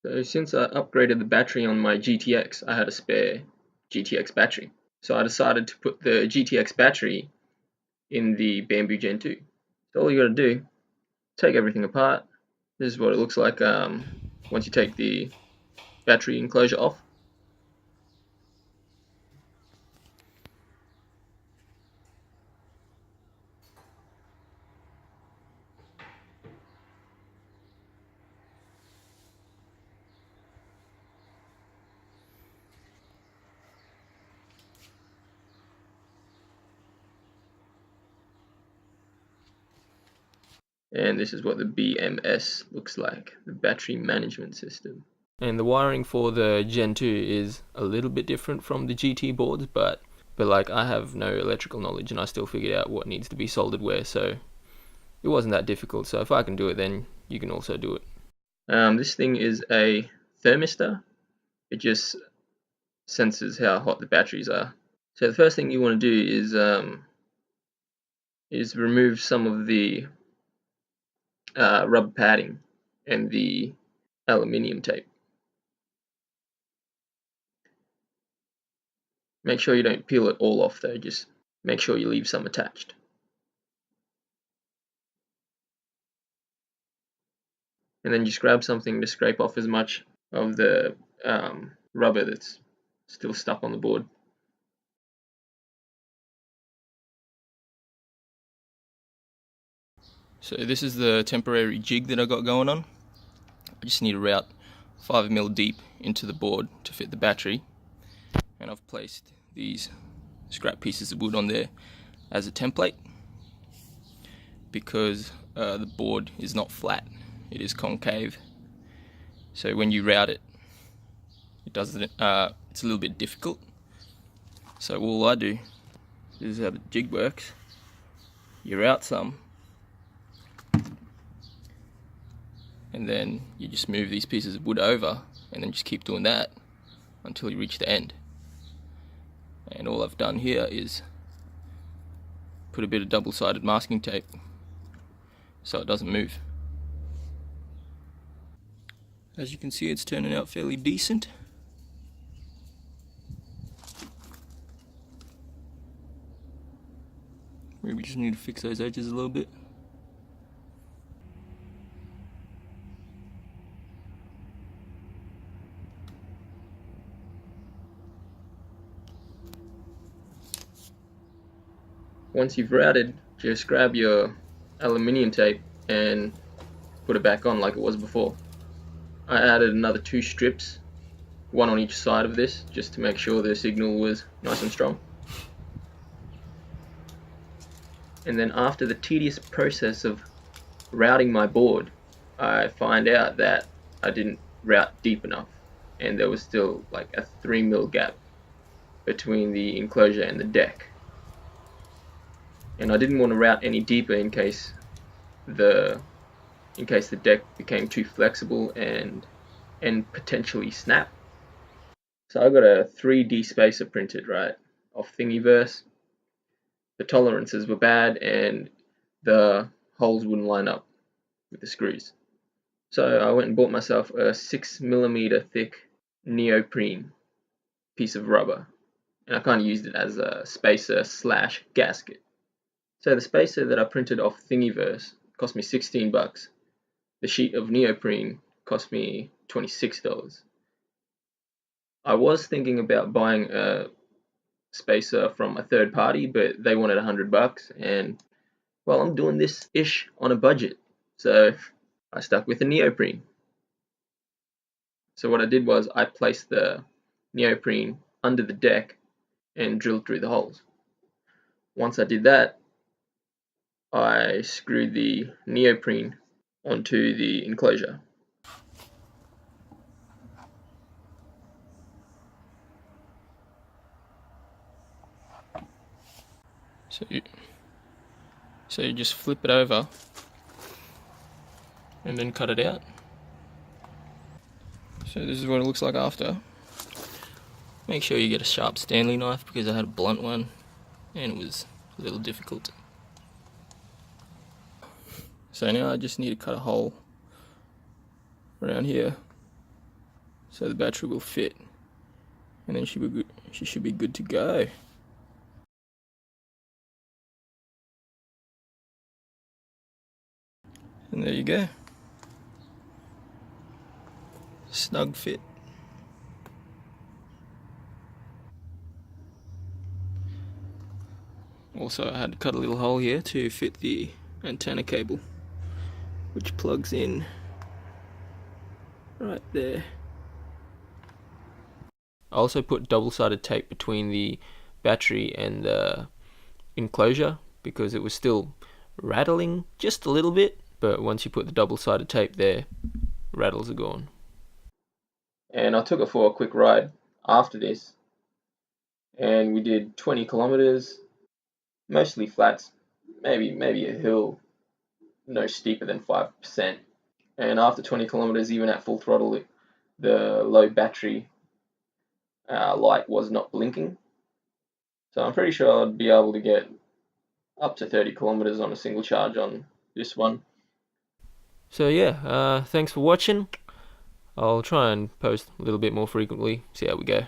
So since I upgraded the battery on my GTX, I had a spare GTX battery. So I decided to put the GTX battery in the Bamboo Gen 2. So all you gotta do, take everything apart. This is what it looks like once you take the battery enclosure off. And this is what the BMS looks like, the battery management system. And the wiring for the Gen 2 is a little bit different from the GT boards, but like I have no electrical knowledge and I still figured out what needs to be soldered where, so it wasn't that difficult. So if I can do it, then you can also do it. This thing is a thermistor. It just senses how hot the batteries are. So the first thing you want to do is remove some of the rubber padding and the aluminium tape. Make sure you don't peel it all off though, just make sure you leave some attached. And then just grab something to scrape off as much of the rubber that's still stuck on the board. So this is the temporary jig that I got going on. I just need to route 5mm deep into the board to fit the battery, and I've placed these scrap pieces of wood on there as a template because the board is not flat, it is concave. So when you route it, it's a little bit difficult. So all I do, this is how the jig works. You route some, and then you just move these pieces of wood over, and then just keep doing that until you reach the end. And all I've done here is put a bit of double-sided masking tape so it doesn't move. As you can see, it's turning out fairly decent. We just need to fix those edges a little bit. Once you've routed, just grab your aluminium tape and put it back on like it was before. I added another 2 strips, one on each side of this, just to make sure the signal was nice and strong. And then after the tedious process of routing my board, I find out that I didn't route deep enough, and there was still like a 3mm gap between the enclosure and the deck. And I didn't want to route any deeper in case the deck became too flexible and potentially snap. So I got a 3D spacer printed, right, off Thingiverse. The tolerances were bad and the holes wouldn't line up with the screws. So I went and bought myself a 6mm thick neoprene piece of rubber, and I kind of used it as a spacer / gasket. So the spacer that I printed off Thingiverse cost me $16. The sheet of neoprene cost me $26. I was thinking about buying a spacer from a third party, but they wanted $100, and well, I'm doing this ish on a budget, so I stuck with the neoprene. So what I did was I placed the neoprene under the deck and drilled through the holes. Once I did that, I screwed the neoprene onto the enclosure. So you just flip it over and then cut it out. So this is what it looks like after. Make sure you get a sharp Stanley knife because I had a blunt one and it was a little difficult. So now I just need to cut a hole around here so the battery will fit, and then she should be good to go. And there you go. Snug fit. Also, I had to cut a little hole here to fit the antenna cable, which plugs in right there. I also put double-sided tape between the battery and the enclosure because it was still rattling just a little bit, but once you put the double-sided tape there, rattles are gone. And I took it for a quick ride after this, and we did 20 kilometers, mostly flats, maybe a hill no steeper than 5%. And after 20 kilometers, even at full throttle, the low battery light was not blinking. So I'm pretty sure I'd be able to get up to 30 kilometers on a single charge on this one. So yeah, thanks for watching. I'll try and post a little bit more frequently, see how we go.